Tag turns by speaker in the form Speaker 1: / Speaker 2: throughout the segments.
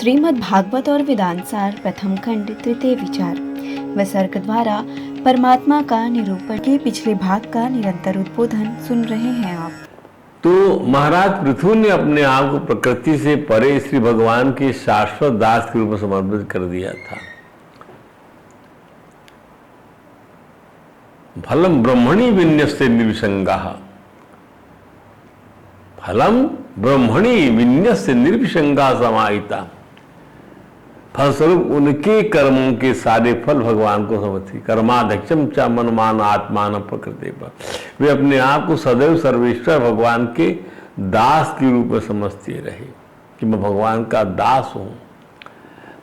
Speaker 1: श्रीमद् भागवत और वेदांत सार प्रथम खंड तृतीय विचार विसर्ग द्वारा परमात्मा का निरूपण के पिछले भाग का निरंतर उद्बोधन सुन रहे हैं आप।
Speaker 2: तो महाराज पृथु ने अपने आप को प्रकृति से परे श्री भगवान के शाश्वत दास के रूप में समर्पित कर दिया था। फलम ब्रह्मणि विन्यस्य निर्विसंगाः, फलम ब्रह्मणि विन्यस्य निर्विसंगा समाहिता। फलस्वरूप उनके कर्मों के सारे फल भगवान को समर्पित। कर्माध्यक्षम च मनमान आत्मान प्रकृति पर, वे अपने आप को सदैव सर्वेश्वर भगवान के दास के रूप में समझते रहे कि मैं भगवान का दास हूँ।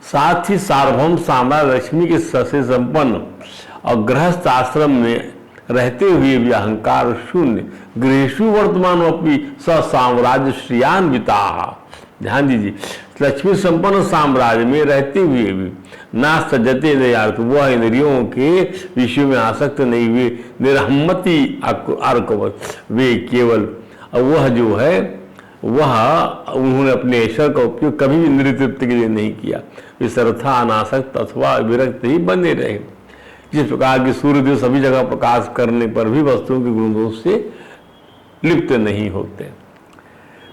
Speaker 2: साथ ही सार्वभौम साम्राज्य लक्ष्मी के से संपन्न और गृहस्थ आश्रम में रहते हुए भी अहंकार शून्य गृहेषु वर्तमान अपनी साम्राज्य श्रियान्विता। ध्यान दीजिए, लक्ष्मी संपन्न साम्राज्य में रहते हुए भी ना सजते दयार्थ, वह इंद्रियों के विषय में आसक्त नहीं हुए, निरहम्मति अर्कवत, वे केवल वह जो है वह उन्होंने अपने ईश्वर का उपयोग कभी भी निरतृप्ति के लिए नहीं किया। वे सर्वथा अनासक्त अथवा विरक्त ही बने रहे। जिस प्रकार की सूर्यदेव सभी जगह प्रकाश करने पर भी वस्तुओं के गुणदोष से लिप्त नहीं होते।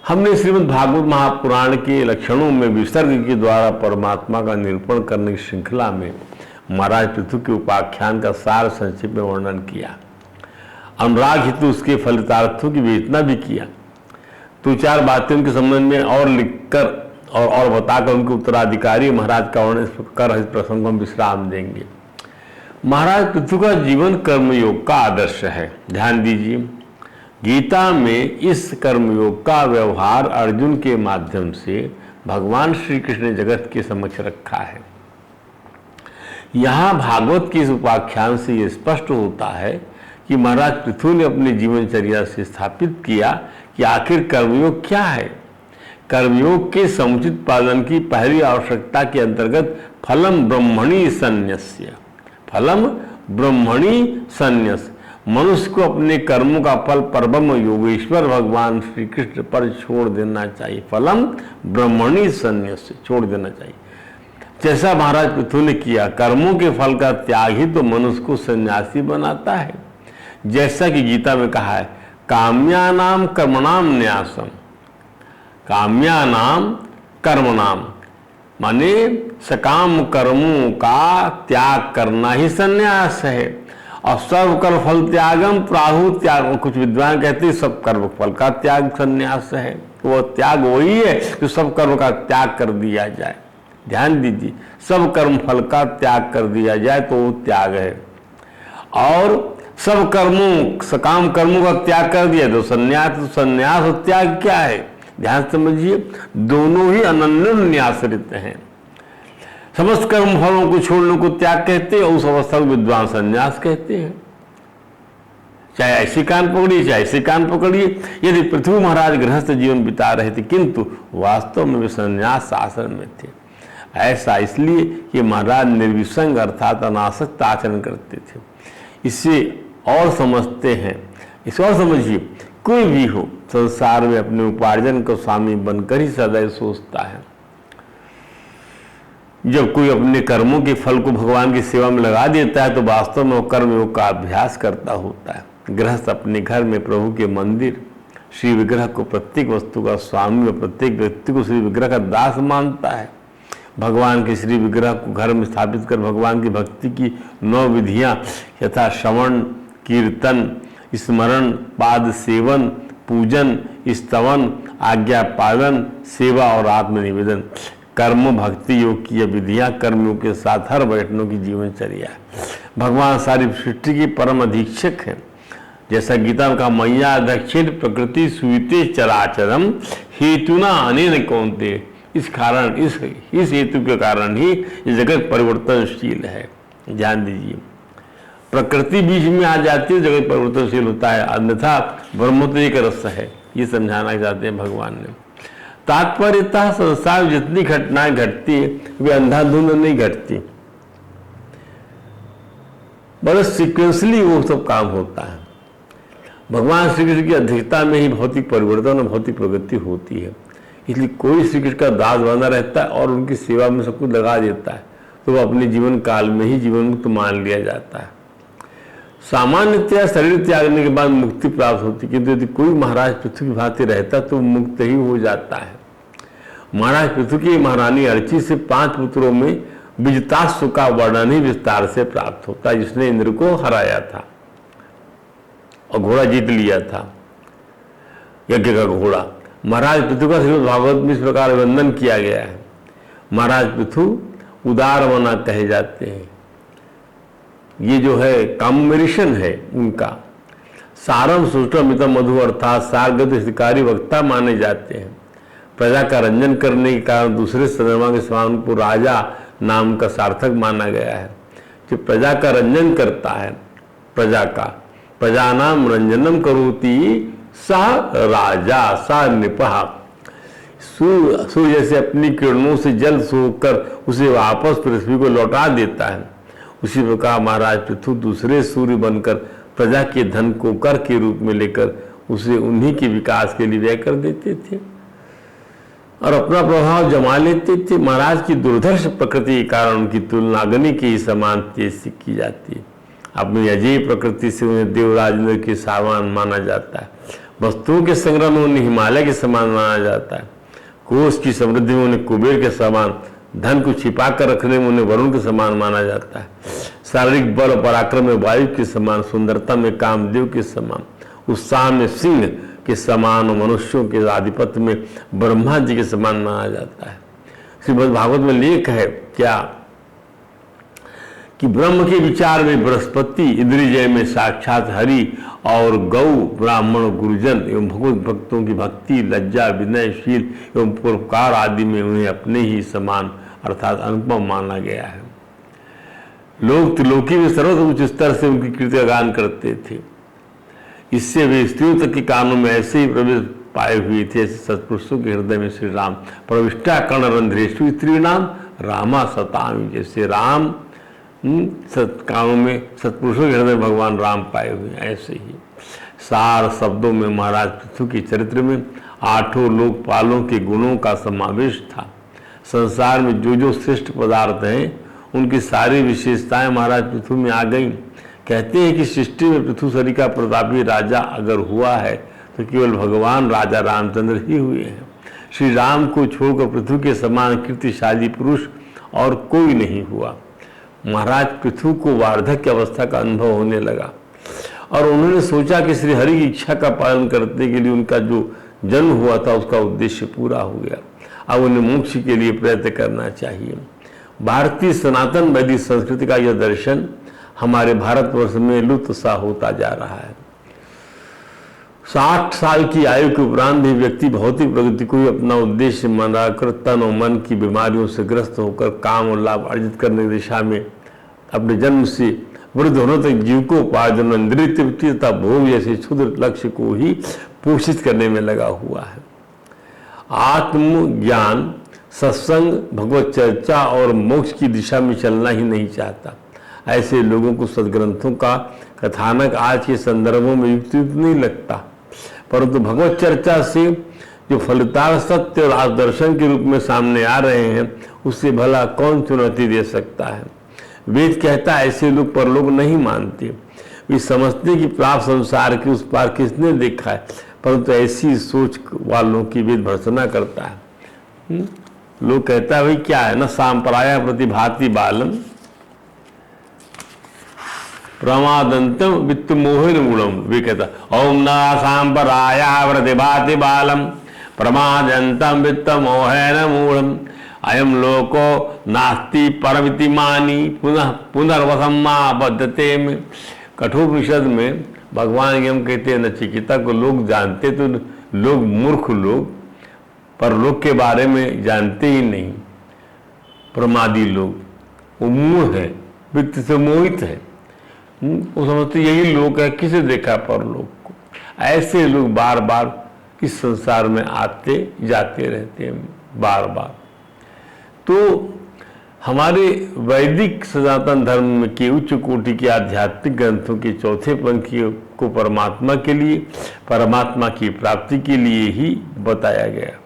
Speaker 2: हमने श्रीमद् भागवत महापुराण के लक्षणों में विसर्ग के द्वारा परमात्मा का निरूपण करने की श्रृंखला में महाराज पृथु के उपाख्यान का सार संक्षेप में वर्णन किया। अनुराग हेतु उसके फलितार्थों की विवेचना भी किया। तो चार बातें उनके संबंध में और लिखकर और बताकर उनके उत्तराधिकारी महाराज का वर्णन कर इस प्रसंग को हम विश्राम देंगे। महाराज पृथु का जीवन कर्मयोग का आदर्श है। ध्यान दीजिए, गीता में इस कर्मयोग का व्यवहार अर्जुन के माध्यम से भगवान श्री कृष्ण ने जगत के समक्ष रखा है। यहाँ भागवत के इस उपाख्यान से यह स्पष्ट होता है कि महाराज पृथु ने अपने जीवनचर्या से स्थापित किया कि आखिर कर्मयोग क्या है। कर्मयोग के समुचित पालन की पहली आवश्यकता के अंतर्गत फलम ब्रह्मणि संन्यस्य, फलम ब्रह्मणि संन्यस, मनुष्य को अपने कर्मों का फल परब्रह्म योगेश्वर भगवान श्री कृष्ण पर छोड़ देना चाहिए। फलम ब्रह्मणि संन्यस, छोड़ देना चाहिए। जैसा महाराज पृथु ने किया, कर्मों के फल का त्याग ही तो मनुष्य को सन्यासी बनाता है। जैसा कि गीता में कहा है, काम्यानाम कर्मणाम न्यासम, काम्यानाम कर्मणाम माने सकाम कर्मों का त्याग करना ही संन्यास है। और सर्व कर्म फल त्यागम प्राहु त्याग, कुछ विद्वान कहते हैं सब कर्म फल का त्याग संन्यास है। वो त्याग वही है कि सब कर्म का त्याग कर दिया जाए। ध्यान दीजिए, सब कर्म फल का त्याग कर दिया जाए तो वो त्याग है। और सब कर्मों सकाम कर्मों का त्याग कर दिया तो संन्यास। तो संन्यास और त्याग क्या है, ध्यान समझिए, दोनों ही अनन्योन्याश्रित हैं। समस्त कर्म फलों को छोड़ने को त्याग कहते हैं, उस अवस्था को विद्वान संन्यास कहते हैं। चाहे ऐसी कान पकड़िए चाहे ऐसी कान पकड़िए। यदि पृथ्वी महाराज गृहस्थ जीवन बिता रहे थे किंतु वास्तव में वे संन्यास आचरण में थे। ऐसा इसलिए कि महाराज निर्विसंग अर्थात अनासक्त आचरण करते थे। इससे और समझते हैं, इसे और समझिए, कोई भी हो संसार में अपने उपार्जन को स्वामी बनकर ही सदैव सोचता है। जब कोई अपने कर्मों के फल को भगवान की सेवा में लगा देता है तो वास्तव में वो कर्मयोग का अभ्यास करता होता है। गृहस्थ अपने घर में प्रभु के मंदिर श्री विग्रह को प्रत्येक वस्तु का स्वामी और प्रत्येक व्यक्ति को श्री विग्रह का दास मानता है। भगवान के श्री विग्रह को घर में स्थापित कर भगवान की भक्ति की 9 विधियाँ यथा श्रवण, कीर्तन, स्मरण, पाद सेवन, पूजन, स्तवन, आज्ञा पालन, सेवा और आत्मनिवेदन, कर्म भक्ति योग की यह विधियाँ कर्मयोग के साथ हर वैष्णव की जीवनचर्या है। भगवान सारी सृष्टि के परम अधीक्षक हैं। जैसा गीता में कहा, मैया दक्षिण प्रकृति सुविते चराचरम हेतुना अनेन कौन्ते, इस कारण इस हेतु के कारण ही ये जगत परिवर्तनशील है। ध्यान दीजिए, प्रकृति बीच में आ जाती है, जगत परिवर्तनशील होता है, अन्यथा ब्रह्म तो एक रस है। ये समझाना चाहते हैं भगवान ने। तात्पर्यतः संसार में जितनी घटनाएं घटती है वे अंधाधुंध नहीं घटती, बड़े सीक्वेंसली वो सब काम होता है। भगवान श्री कृष्ण की अध्यक्षता में ही भौतिक परिवर्तन और भौतिक प्रगति होती है। इसलिए कोई श्री कृष्ण का दास बना रहता है और उनकी सेवा में सब कुछ लगा देता है तो वह अपने जीवन काल में ही जीवन मुक्त मान लिया जाता है। सामान्यतया शरीर त्यागने के बाद मुक्ति प्राप्त होती, किंतु यदि कोई महाराज पृथ्वी की भांति रहता तो मुक्त ही हो जाता है। महाराज पृथ्वी की महारानी अर्ची से 5 पुत्रों में विजतासु का वर्णन ही विस्तार से प्राप्त होता है, जिसने इंद्र को हराया था और घोड़ा जीत लिया था, यज्ञ का घोड़ा। महाराज पृथु का श्रीमद् भागवत में इस प्रकार वर्णन किया गया है। महाराज पृथु उदार मना कहे जाते हैं। ये जो है कॉम्बिनेशन है उनका। सारम सुष्टम मितम मधु अर्थात सारगत हितकारी वक्ता माने जाते हैं। प्रजा का रंजन करने के कारण दूसरे चंद्रमा के समान को राजा नाम का सार्थक माना गया है। जो प्रजा का रंजन करता है, प्रजानाम रंजनम करोति सा राजा सा निपहा। सूर्य जैसे अपनी किरणों से जल सोखकर उसे वापस पृथ्वी को लौटा देता है, उसी प्रकार महाराज पृथु दूसरे सूर्य बनकर प्रजा के धन को कर के रूप में लेकर उसे उन्हीं के विकास के लिए व्यय कर देते थे और अपना प्रभाव जमा लेते थे। महाराज की दुर्धर्ष प्रकृति के कारण उनकी तुलना अग्नि के ही समान तेज से की जाती है। अपनी अजय प्रकृति से उन्हें देवराज इंद्र के समान माना जाता है। वस्तुओं के संग्रह में उन्हें हिमालय के समान माना जाता है। कोष की समृद्धि में उन्हें कुबेर के समान, धन को छिपा कर रखने में उन्हें वरुण के समान माना जाता है। शारीरिक बल और पराक्रम में वायु के समान, सुंदरता में कामदेव के समान, उत्साह में सिंह के समान और मनुष्यों के आधिपत्य में ब्रह्मा जी के समान माना जाता है। श्रीमद् भागवत में लेख है क्या कि ब्रह्म के विचार में बृहस्पति, इंद्रिजय में साक्षात हरि और गौ, ब्राह्मण, गुरुजन एवं भगवत भक्तों की भक्ति, लज्जा, विनयशील एवं परोपकार आदि में उन्हें अपने ही समान अर्थात अनुपम माना गया है। लोग त्रिलोकी में सर्वोच्च स्तर से उनकी कीर्ति का गान करते थे। इससे वे स्त्रियों तक के कानों में ऐसे ही प्रवेश पाए हुए थे जैसे सत्पुरुषों के हृदय में श्री राम प्रविष्टा कर्ण रंध्रेषु स्त्री नाम रामा सतामी, जैसे राम कानों में सत्पुरुषों के हृदय भगवान राम पाए हुए। ऐसे ही सार शब्दों में महाराज पृथु के चरित्र में 8 लोकपालों के गुणों का समावेश था। संसार में जो जो श्रेष्ठ पदार्थ हैं उनकी सारी विशेषताएं महाराज पृथु में आ गईं। कहते हैं कि सृष्टि में पृथुसरी का प्रतापी राजा अगर हुआ है तो केवल भगवान राजा रामचंद्र ही हुए हैं। श्री राम को छोड़कर पृथु के समान कीर्तिशाली पुरुष और कोई नहीं हुआ। महाराज पृथु को वार्धक्य अवस्था का अनुभव होने लगा और उन्होंने सोचा कि श्री हरि की इच्छा का पालन करने के लिए उनका जो जन्म हुआ था उसका उद्देश्य पूरा हो गया। अब उन्हें मोक्ष के लिए प्रयत्न करना चाहिए। भारतीय सनातन वैदिक संस्कृति का यह दर्शन हमारे भारतवर्ष में लुप्त सा होता जा रहा है। 60 साल की आयु के उपरांत भी व्यक्ति भौतिक प्रगति को ही अपना उद्देश्य बनाकर तन और मन की बीमारियों से ग्रस्त होकर काम और लाभ अर्जित करने की दिशा में अपने जन्म से वृद्ध होने तक जीव को उपार्जन, इंद्रिय तृप्ति तथा भोग जैसे क्षुद्र लक्ष्य को ही पोषित करने में लगा हुआ है। आत्मज्ञान, सत्संग, भगवत चर्चा और मोक्ष की दिशा में चलना ही नहीं चाहता। ऐसे लोगों को सद्ग्रंथों का कथानक आज के संदर्भों में युक्त नहीं लगता, परंतु भगवत चर्चा से जो फलितार्थ सत्य और आदर्शन के रूप में सामने आ रहे हैं उससे भला कौन चुनौती दे सकता है। वेद कहता है ऐसे लोग परलोक नहीं मानते। वे समझते कि प्राप्त संसार के उस पार किसने देखा है, परंतु ऐसी सोच वालों की वेद भर्त्सना करता है। लोग कहता है भाई क्या है ना, सांपराया प्रतिभाति बालम प्रमादंतम वित्त मोहिन मूलम। वे कहता ओम न सांपराया प्रतिभाति बालम प्रमादंतम वित्त मोहन मूलम अयम लोको नास्ति परमिति मानी पुनः पुनर्वसम्मा बद्धते में। कठोपनिषद में भगवान यम कहते हैं नचिकेता को लोग जानते तो लोग मूर्ख लोग परलोक के बारे में जानते ही नहीं। प्रमादी लोग वो मूढ़ है, वित्त से मोहित है, वो समझते यही लोग है, किसे देखा परलोक को। ऐसे लोग बार बार इस संसार में आते जाते रहते हैं बार बार। तो हमारे वैदिक सनातन धर्म के उच्च कोटि के आध्यात्मिक ग्रंथों के चौथे पंक्ति को परमात्मा के लिए, परमात्मा की प्राप्ति के लिए ही बताया गया।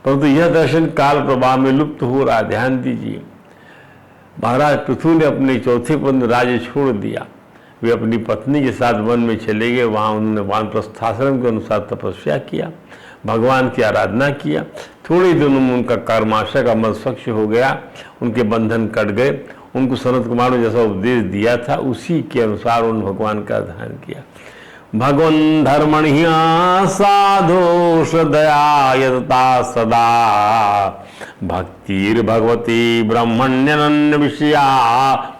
Speaker 2: परंतु यह दर्शन काल प्रवाह में लुप्त हो रहा। ध्यान दीजिए, महाराज पृथु ने अपने चौथे पद राज्य छोड़ दिया। वे अपनी पत्नी के साथ वन में चले गए। वहाँ उन्होंने वानप्रस्थाश्रम के अनुसार तपस्या किया, भगवान की आराधना किया। थोड़े दिनों में उनका कर्माशय का मत स्वच्छ हो गया, उनके बंधन कट गए। उनको सनत कुमार ने जैसा उपदेश दिया था उसी के अनुसार उन्होंने भगवान का ध्यान किया। भगवन् धर्मणिया साधो श्रद्धया यतता सदा भक्तिर भगवती ब्रह्मण्यनन्य विषया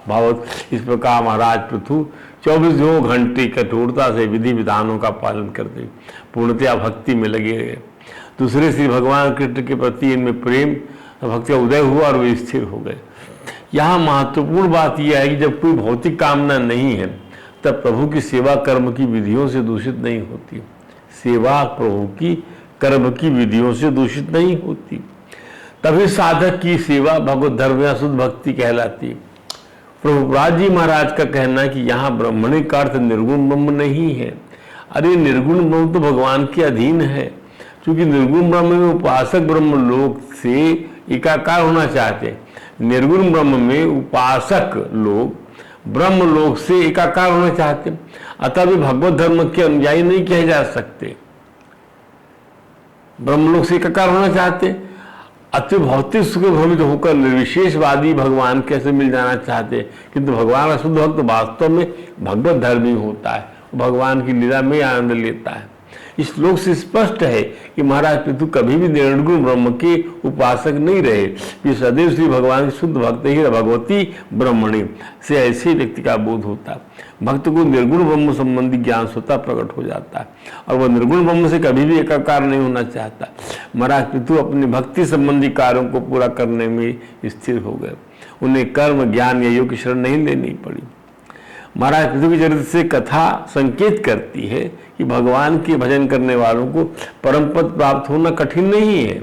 Speaker 2: भवत। इस प्रकार महाराज पृथु 24 घंटे कठोरता से विधि विधानों का पालन करते पूर्णतया भक्ति में लगे रहे। दूसरे श्री भगवान कृष्ण के प्रति इनमें प्रेम भक्ति का उदय हुआ और वे स्थिर हो गए। यहाँ महत्वपूर्ण बात यह है कि जब कोई भौतिक कामना नहीं है तब प्रभु की सेवा कर्म की विधियों से दूषित नहीं होती। सेवा प्रभु की कर्म की विधियों से दूषित नहीं होती, तभी साधक की सेवा भगवत धर्म या शुद्ध भक्ति कहलाती है। प्रभुपाद जी महाराज का कहना है कि यहाँ ब्रह्मणी का अर्थ निर्गुण ब्रह्म नहीं है। अरे निर्गुण ब्रह्म तो भगवान के अधीन है, क्योंकि निर्गुण ब्रह्म में उपासक ब्रह्म लोक से एकाकार होना चाहते हैं। निर्गुण ब्रह्म में उपासक लोग ब्रह्म लोक से एकाकार होना चाहते हैं, अतः वे भगवत धर्म के अनुयायी नहीं कहे जा सकते। ब्रह्म लोक से एकाकार होना चाहते, अति भौतिक सुख भ्रमित होकर निर्विशेषवादी भगवान कैसे मिल जाना चाहते। किंतु भगवान का शुद्ध भक्त वास्तव में भगवत धर्मी होता है, भगवान की लीला में आनंद लेता है। इस श्लोक से स्पष्ट है कि महाराज पृथु कभी भी निर्गुण ब्रह्म के उपासक नहीं रहे। ये सदैव श्री भगवान के शुद्ध भक्त ही भगवती ब्रह्मणी से ऐसे व्यक्ति का बोध होता है। भक्त को निर्गुण ब्रह्म संबंधी ज्ञान स्वतः प्रकट हो जाता है और वह निर्गुण ब्रह्म से कभी भी एकाकार नहीं होना चाहता। महाराज पृथु अपने भक्ति संबंधी कार्यों को पूरा करने में स्थिर हो गए। उन्हें कर्म ज्ञान या योग की शरण नहीं लेनी पड़ी। महाराज पृथु के चरित्र से कथा संकेत करती है कि भगवान के भजन करने वालों को परम पद प्राप्त होना कठिन नहीं है।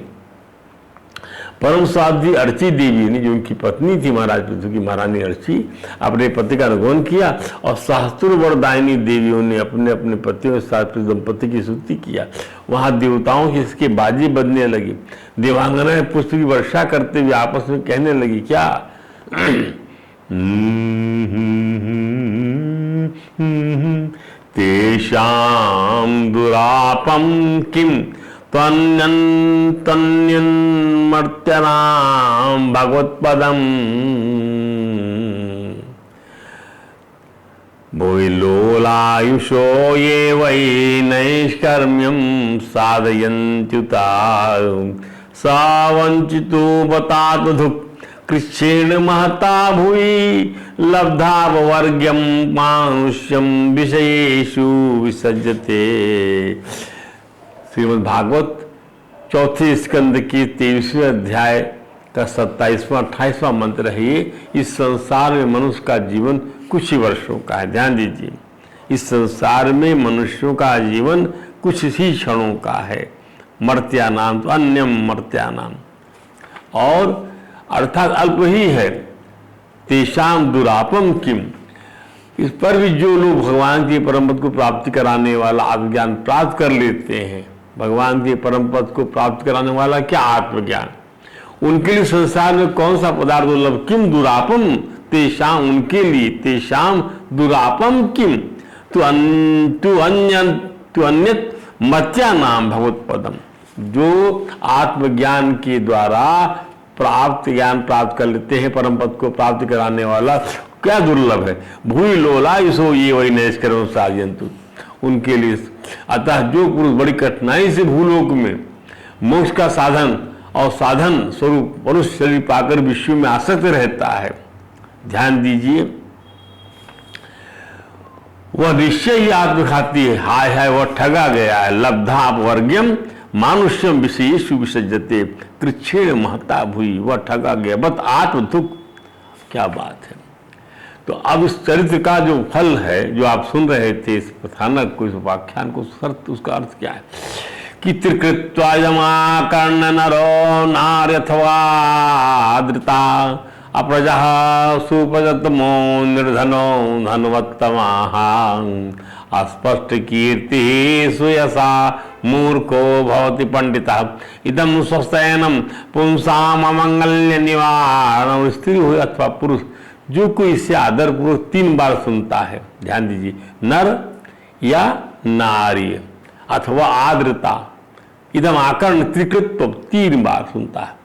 Speaker 2: परम साध्वी अर्ची देवी ने, जो उनकी पत्नी थी महाराज पृथु की, महारानी अर्ची, अपने पति का अनुगमन किया और सहस्त्र वरदायिनी देवियों ने अपने अपने पतियों के साथ दंपति की स्तुति किया। वहां देवताओं की इसके बाजी बजने लगी। देवांगनाएं पुष्प की वर्षा करते हुए आपस में कहने लगी, क्या तेषां दुरापं किं त्वन्यन्मर्त्यानां भगवत्पदम् भुविलोलायुषो ये वै नैष्कर्म्यं साधयन्त्युता सा वञ्चितो बतात धुक् कृच्छेण महता भुवि लब्धावर्ग्यम मानुष्यम विषयेषु विसज्जते। श्रीमद् भागवत चौथे स्कंद के 23वें अध्याय का 27वां 28वां मंत्र है ये। इस संसार में मनुष्य का जीवन कुछ ही वर्षों का है। ध्यान दीजिए, इस संसार में मनुष्यों का जीवन कुछ ही क्षणों का है। मर्त्यानाम तो अन्यम मर्त्यानाम, और अर्थात अल्प ही है। तेषाम दुरापम किम, इस पर भी जो लोग भगवान के परम पद को प्राप्ति कराने वाला आत्मज्ञान प्राप्त कर लेते हैं, भगवान के परम पद को प्राप्त कराने वाला क्या आत्मज्ञान, उनके लिए संसार में कौन सा पदार्थ दुर्लभ। किम दुरापम तेषाम, उनके लिए तेषाम दुरापम किम तु अन्यत मत्या नाम भगवत पदम, जो आत्मज्ञान के द्वारा प्राप्त ज्ञान प्राप्त कर लेते हैं, परम पद को प्राप्त कराने वाला क्या दुर्लभ है। भूई लोला इसो ये वही नैष्कर्म साधयन्तु, उनके लिए। अतः जो पुरुष बड़ी कठिनाई से भूलोक में मोक्ष का साधन और साधन स्वरूप मनुष्य शरीर पाकर विश्व में आसक्त रहता है, ध्यान दीजिए, वह निश्चय ही आत्मघाती है। हाय हाय वह ठगा गया है। लब्धा वर्ग्यम मानुष्यम विषयेषु विसज्जते कृच्छेण महता भूई, वह ठगा गया बत आत्म दुख। क्या बात है। तो अब इस चरित्र का जो फल है, जो आप सुन रहे थे इस कथानक को, इस व्याख्यान को, उसका अर्थ क्या है कि त्रिकृत्वा यमा कर्ण नरो नार्यथवा धृता अप्रजा सुपजतमो निर्धनो धनवत्तमाः अस्पष्ट कीर्ति सुयसा मूर्खो भवति पंडितः इदम स्वस्थयनम पुंसाम अमंगल्य निवारण। स्त्री हो अथवा पुरुष, जो कोई इसे आदर पूर्वक 3 बार सुनता है, ध्यान दीजिए, नर या नारी अथवा आर्द्रता, इदम आकर्ण त्रिकृत्व 3 बार सुनता है।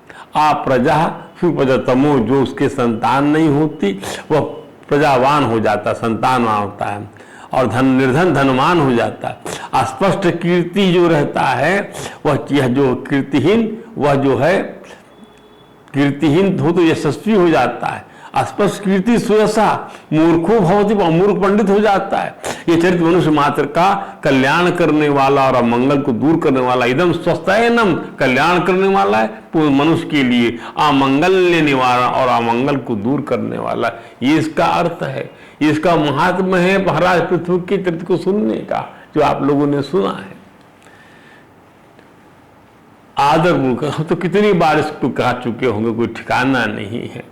Speaker 2: अप्रजा सुप्रजतमो, जो उसके संतान नहीं होती वह प्रजावान हो जाता, संतानवान होता है, और निर्धन धनवान हो जाता है। अस्पष्ट कीर्ति जो रहता है वह, यह जो कीर्तिहीन, वह जो है कीर्तिहीन हो तो यशस्वी हो जाता है। अस्पष्ट कीर्ति सुयसा मूर्खो भवति, मूर्ख पंडित हो जाता है। ये चरित्र मनुष्य मात्र का कल्याण करने वाला और अमंगल को दूर करने वाला, एकदम स्वस्थयनम, कल्याण करने वाला है मनुष्य के लिए, अमंगल्य निवारण और अमंगल को दूर करने वाला, ये इसका अर्थ है, इसका महात्मा है महाराज पृथ्वी के चरित्र को सुनने का, जो आप लोगों ने सुना है। आदर मूर्ख, तो कितनी बार इसको कहा चुके होंगे, कोई ठिकाना नहीं है।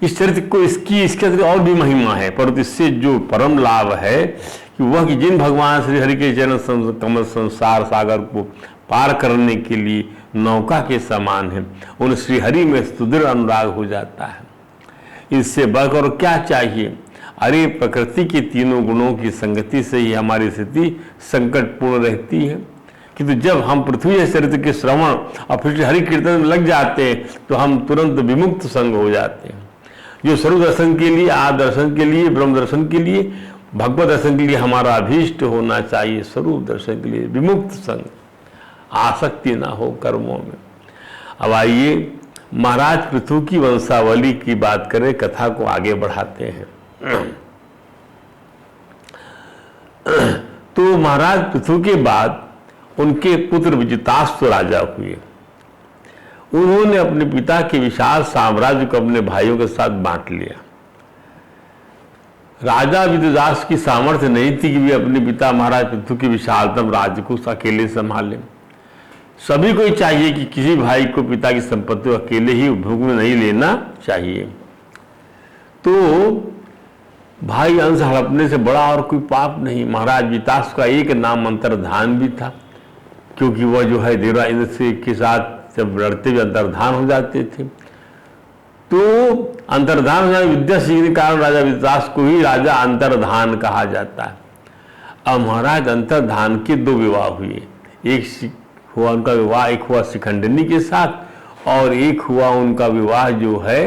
Speaker 2: इस चरित्र को इसके और भी महिमा है, परंतु इससे जो परम लाभ है कि वह कि जिन भगवान श्री हरि के चरण कमल संसार सागर को पार करने के लिए नौका के समान है, उन श्री हरि में सुदृढ़ अनुराग हो जाता है। इससे बढ़कर और क्या चाहिए? अरे प्रकृति के 3 गुणों की संगति से ही हमारी स्थिति संकटपूर्ण रहती है, किंतु जब हम पृथ्वी चरित्र के श्रवण और फिर हरि कीर्तन में लग जाते हैं तो हम तुरंत विमुक्त संग हो जाते हैं। जो सर्व दर्शन के लिए, आद दर्शन के लिए, ब्रह्म दर्शन के लिए, भगवत दर्शन के लिए हमारा अभीष्ट होना चाहिए, स्वरूप दर्शन के लिए विमुक्त संग, आसक्ति ना हो कर्मों में। अब आइए महाराज पृथु की वंशावली की बात करें, कथा को आगे बढ़ाते हैं। तो महाराज पृथु के बाद उनके पुत्र विजिताश्व राजा हुए। उन्होंने अपने पिता के विशाल साम्राज्य को अपने भाइयों के साथ बांट लिया। राजा विजिताश्व की सामर्थ्य नहीं थी कि वे अपने पिता महाराज पृथु के विशालतम राज्य को अकेले संभालें। सभी को चाहिए कि किसी भाई को पिता की संपत्ति को अकेले ही उपभोग में नहीं लेना चाहिए। तो भाई अंश हड़पने से बड़ा और कोई पाप नहीं। महाराज विजिताश्व का एक नाम अंतर्धान भी था, क्योंकि वह जो है देवराज इंद्र से के साथ जब लड़ते हुए अंतर्धान हो जाते थे, तो अंतर्धान हो जाने विद्या सीखने के कारण राजा विजिताश्व को ही राजा अंतर्धान कहा जाता है। अब महाराज अंतर्धान के 2 विवाह हुए। एक हुआ उनका विवाह, एक हुआ शिखंडिनी के साथ, और एक हुआ उनका विवाह जो है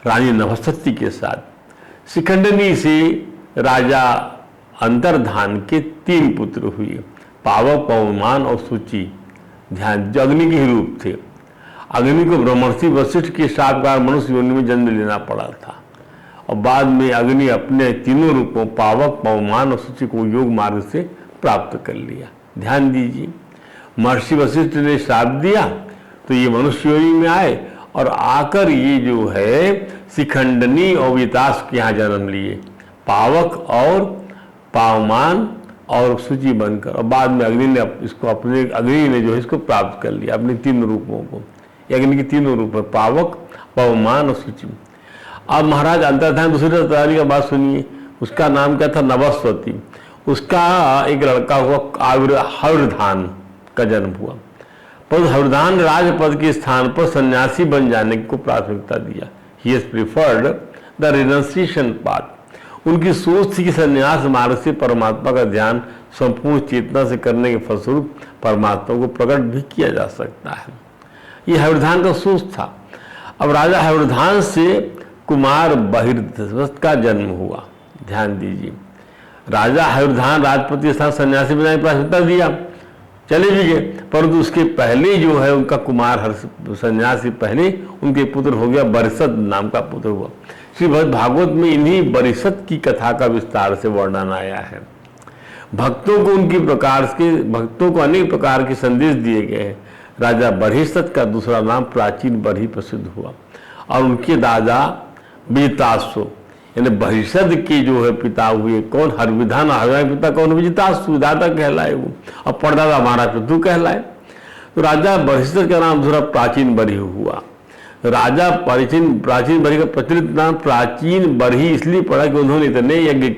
Speaker 2: रानी नभस्सती के साथ। शिखंडिनी से राजा अंतर्धान के 3 पुत्र हुए, पावक, पवमान और सूची। ध्यान, जो अग्नि के ही रूप थे। अग्नि को ब्रह्मर्षि वशिष्ठ के श्राप का मनुष्य योनि में जन्म लेना पड़ा था, और बाद में अग्नि अपने 3 रूपों पावक, पवमान और सूची को योग मार्ग से प्राप्त कर लिया। ध्यान दीजिए, महर्षि वशिष्ठ ने श्राप दिया तो ये मनुष्य योनि में आए, और आकर ये जो है शिखंडिनी और विजिताश्व के यहाँ जन्म लिए, पावक और पावमान और सूची बनकर, और बाद में अग्नि ने इसको अग्नि ने जो है इसको प्राप्त कर लिया, अपने 3 रूपों को। अग्नि के 3 रूप है, पावक, पवमान और सूची। अब महाराज अंतर्धान दूसरे रानी का बात सुनिए। उसका नाम क्या था? नभस्सती। उसका एक लड़का हुआ हवर्धान का जन्म हुआ, पर हवर्धान राजपद के स्थान पर सन्यासी बन जाने को प्राथमिकता दिया। He has preferred the renunciation path. उनकी सोच थी कि संन्यास मार्ग से परमात्मा का ध्यान संपूर्ण चेतना से करने के फलस्वरूप परमात्मा को प्रकट भी किया जा सकता है। यह हवर्धान का सोच था। अब राजा हवर्धान से कुमार बहिर्दस्वत का जन्म हुआ। ध्यान दीजिए, राजा हवर्धान राजपति के साथ सन्यासी बनाने की प्राथमिकता दिया, चले भी गए, परंतु उसके पहले जो है उनका कुमार सन्यासी पहले उनके पुत्र हो गया, बरिषद नाम का पुत्र हुआ। श्री भागवत में इन्हीं बरिषद की कथा का विस्तार से वर्णन आया है। भक्तों को उनकी प्रकार के भक्तों को अनेक प्रकार के संदेश दिए गए हैं। राजा बरिषद का दूसरा नाम प्राचीन बरही प्रसिद्ध हुआ, और उनके दादा विजिताश्व यानी बरिषद के जो है पिता हुए कौन? हरविधान। हरविधान पिता कौन? विजिताश्व दादा कहलाए वो, और परदादा महाराज पृथु कहलाए। तो राजा बरिषद का नाम दूसरा प्राचीन बरही हुआ। राजा प्राचीन बरही का प्रचलित नाम प्राचीन बरही इसलिए पड़ा कि उन्होंने इतने यज्ञ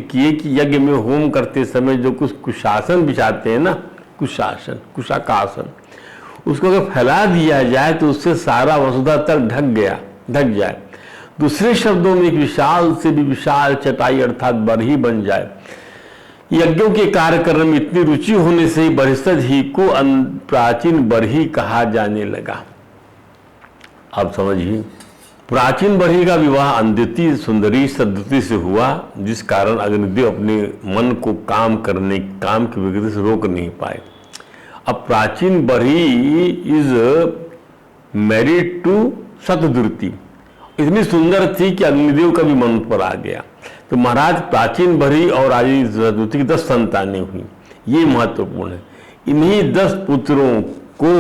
Speaker 2: किए कि यज्ञ में होम करते समय जो कुछ कुशासन बिछाते हैं ना, कुशाकासन, उसको अगर फैला दिया जाए तो उससे सारा वसुधा तल ढक जाए। दूसरे शब्दों में एक विशाल से भी विशाल चटाई अर्थात बरही बन जाए। यज्ञों के कार्य करने में इतनी रुचि होने से ही बरसत ही को प्राचीन बरही कहा जाने लगा। अब समझिए, प्राचीन बरही का विवाह अद्वितीय सुंदरी सद्वती से हुआ, जिस कारण अग्निदेव अपने मन को काम की विकृति से रोक नहीं पाए। अब प्राचीन बरही इज मैरिड टू सतद्रुति, इतनी सुंदर थी कि अग्निदेव का भी मन पर आ गया। तो महाराज प्राचीन बरही और राजी सतद्रुति की 10 संतानें हुई। ये महत्वपूर्ण है। इन्हीं 10 पुत्रों को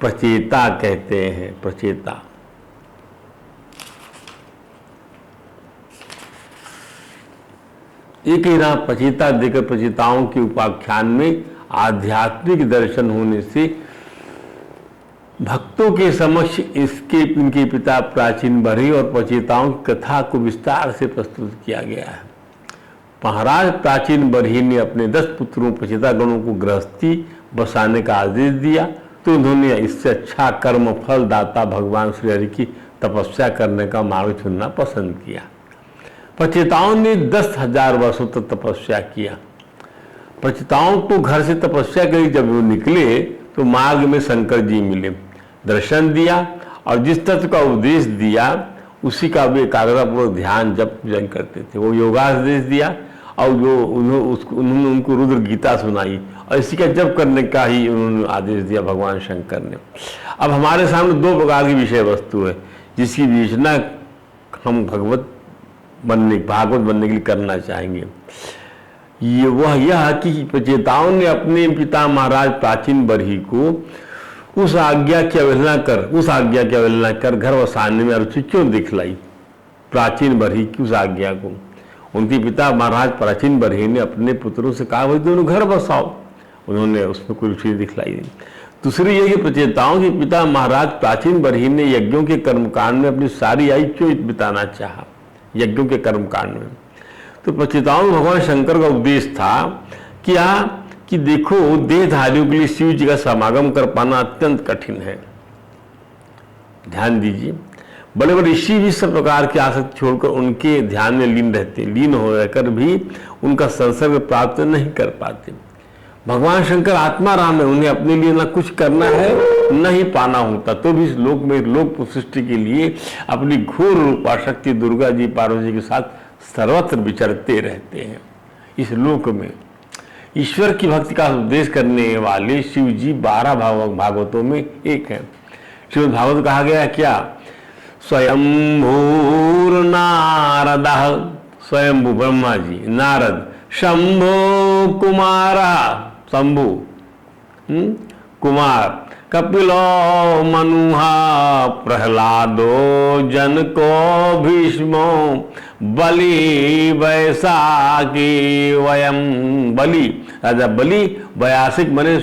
Speaker 2: प्रचेता कहते हैं। प्रचेता एक ही नाम प्रचेता देकर प्रचेताओं के उपाख्यान में आध्यात्मिक दर्शन होने से भक्तों के समक्ष इनके पिता प्राचीन बरही और प्रचेताओं की कथा को विस्तार से प्रस्तुत किया गया है। महाराज प्राचीन बरही ने अपने 10 पुत्रों प्रचेता गणों को गृहस्थी बसाने का आदेश दिया, तो उन्होंने इससे अच्छा कर्म फल दाता भगवान श्री हरि की तपस्या करने का मार्ग चुनना पसंद किया। प्रचेताओं ने 10,000 वर्षों तक तपस्या किया। प्रचेताओं को घर से तपस्या के लिए जब वो निकले तो मार्ग में शंकर जी मिले, दर्शन दिया और जिस तत्व का उपदेश दिया उसी का वे एकाग्रतापूर्वक ध्यान जप पूजन करते थे। वो योगादेश दिया और जो उन्होंने उनको रुद्र गीता सुनाई और इसी का जप करने का ही उन्होंने आदेश दिया भगवान शंकर ने। अब हमारे सामने 2 प्रकार की विषय वस्तु है जिसकी विवेचना हम भागवत बनने के लिए करना चाहेंगे। ये वह यह कि प्रचेताओं ने अपने पिता महाराज प्राचीन बरही को उस आज्ञा की अवहेलना कर घर वसाने में रुचि क्यों दिखलाई। प्राचीन बरही की उस आज्ञा को उनके पिता महाराज प्राचीन बरही ने अपने पुत्रों से कहा भाई दोनों घर बसाओ, उन्होंने उसमें कोई रुचि दिखलाई नहीं। दूसरी ये कि प्रचेताओं के पिता महाराज प्राचीन बरही ने यज्ञों के कर्मकांड में अपनी सारी आयु क्यों बिताना चाहा। यज्ञों के कर्मकांड में तो प्रचेताओं में भगवान शंकर का उपदेश था क्या कि देखो देहधारियों के लिए शिव जी का समागम कर पाना अत्यंत कठिन है। ध्यान दीजिए, बड़े बड़े ऋषि भी सब प्रकार की आसक्ति छोड़कर उनके ध्यान में लीन हो रहकर भी उनका संसर्ग प्राप्त नहीं कर पाते। भगवान शंकर आत्मा राम है, उन्हें अपने लिए न कुछ करना है न ही पाना होता, तो भी इस लोक में लोक सृष्टि के लिए अपनी घोर रूपा शक्ति दुर्गा जी पार्वती के साथ सर्वत्र विचरते रहते हैं। इस लोक में ईश्वर की भक्ति का उपदेश करने वाले शिव जी 12 भागवतों में एक है। श्रीमद् भागवत कहा गया है क्या, स्वयंभूर नारद, स्वयंभू ब्रह्मा जी, नारद, शंभो कुमारा, शंभु कुमार, कपिलो मनुहा, प्रहलादो जनको भीष्मो, बलि वैसाखी वयम, बलि राजा बलि, वयासिक मने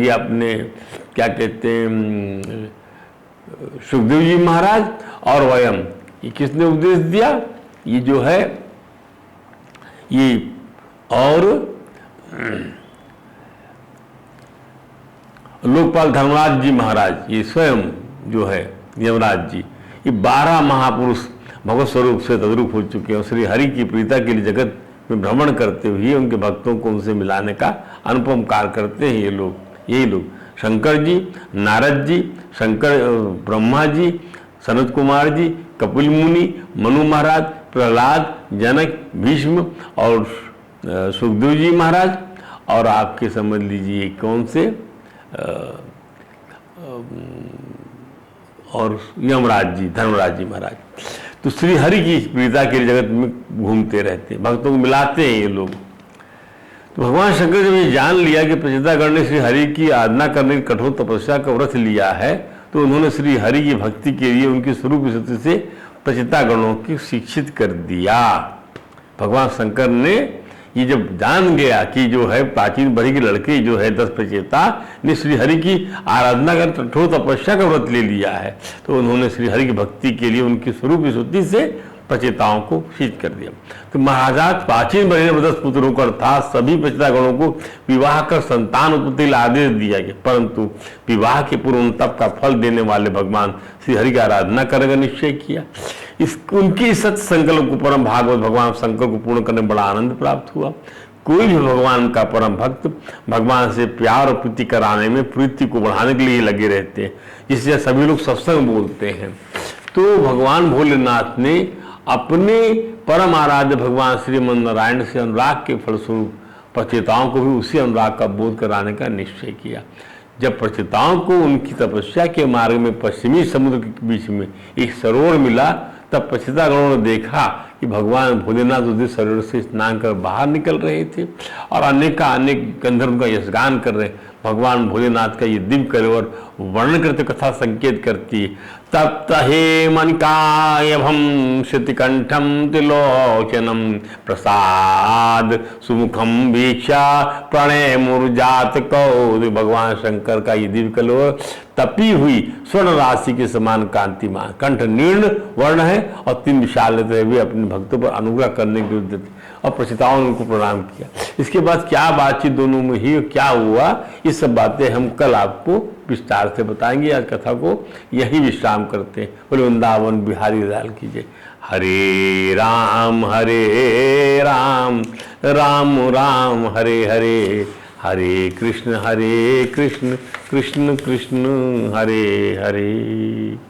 Speaker 2: ये अपने क्या कहते हैं सुखदेव जी महाराज, और वयम ये किसने उपदेश दिया, ये जो है ये, और लोकपाल धर्मराज जी महाराज, ये स्वयं जो है यमराज जी, ये 12 महापुरुष भगवत स्वरूप से तद्रूप हो चुके हैं। श्री हरि की प्रीता के लिए जगत में भ्रमण करते हुए उनके भक्तों को उनसे मिलाने का अनुपम कार्य करते हैं ये लोग। यही लोग शंकर जी, नारद जी, ब्रह्मा जी, सनत कुमार जी, कपिल मुनि, मनु महाराज, प्रहलाद, जनक, भीष्म और सुखदेव जी महाराज, और आपके समझ लीजिए कौन से और यमराज जी, धर्मराज जी महाराज। तो श्री हरि की प्रीता के लिए जगत में घूमते रहते हैं, भक्तों को मिलाते हैं ये लोग। तो भगवान शंकर जब ये जान लिया कि प्रचेतागण ने श्री हरि की आराधना करने की कठोर तपस्या का व्रत लिया है, तो उन्होंने श्री हरि की भक्ति के लिए उनकी स्वरूप स्थिति से प्रचेतागणों की शिक्षित कर दिया। भगवान शंकर ने ये जब जान गया कि जो है प्राचीन बरी की लड़की जो है 10 प्रचेता ने श्री हरि की आराधना कर कठोर तपस्या का व्रत ले लिया है, तो उन्होंने श्री हरि की भक्ति के लिए उनकी स्वरूप स्तुति से प्रचेताओं को शीत कर दिया। तो महाराज प्राचीन बरी ने 10 पुत्रों को अर्थात सभी प्रचेता गणों को विवाह कर संतान उत्पत्ति का आदेश दिया गया, परंतु विवाह के पूर्व उन तप का फल देने वाले भगवान श्री हरि की आराधना करने का निश्चय किया। उनकी सत्य संकल्प को परम भागवत भगवान शंकर को पूर्ण करने में बड़ा आनंद प्राप्त हुआ। कोई भी भगवान का परम भक्त भगवान से प्यार और प्रीति कराने में, प्रीति को बढ़ाने के लिए लगे रहते हैं, जिससे सभी लोग सत्संग बोलते हैं। तो भगवान भोलेनाथ ने अपने परम आराध्य भगवान श्रीमन नारायण से अनुराग के फलस्वरूप प्रचेताओं को भी उसी अनुराग का बोध कराने का निश्चय किया। जब प्रचेताओं को उनकी तपस्या के मार्ग में पश्चिमी समुद्र के बीच में एक सरोवर मिला, तब प्रचेता गणों ने देखा कि भगवान भोलेनाथ उस सरोवर से स्नान कर बाहर निकल रहे थे और अनेक गंधर्व का यशगान कर रहे। भगवान भोलेनाथ का ये दिव्य कलेवर वर्णन करते कथा संकेत करती है। तप्त हे मनिकायभं श्रुतिकंठम त्रिलोचनम प्रसाद सुमुखम वीक्षा प्रणय मुरजात कौद। भगवान शंकर का ये दिव्य कलेवर तपी हुई स्वर्ण राशि के समान कांतिमान, कंठ निर्ण वर्ण है और 3 विशाल नेत्र है। वे अपने भक्तों पर अनुग्रह करने के उद्देश्य और प्रचेताओं ने उनको प्रणाम किया। इसके बाद क्या बातचीत दोनों में ही क्या हुआ, ये सब बातें हम कल आपको विस्तार से बताएंगे। आज कथा को यही विश्राम करते हैं। बोले वृंदावन बिहारी लाल की जय। हरे राम राम राम हरे हरे, हरे कृष्ण कृष्ण कृष्ण हरे हरे।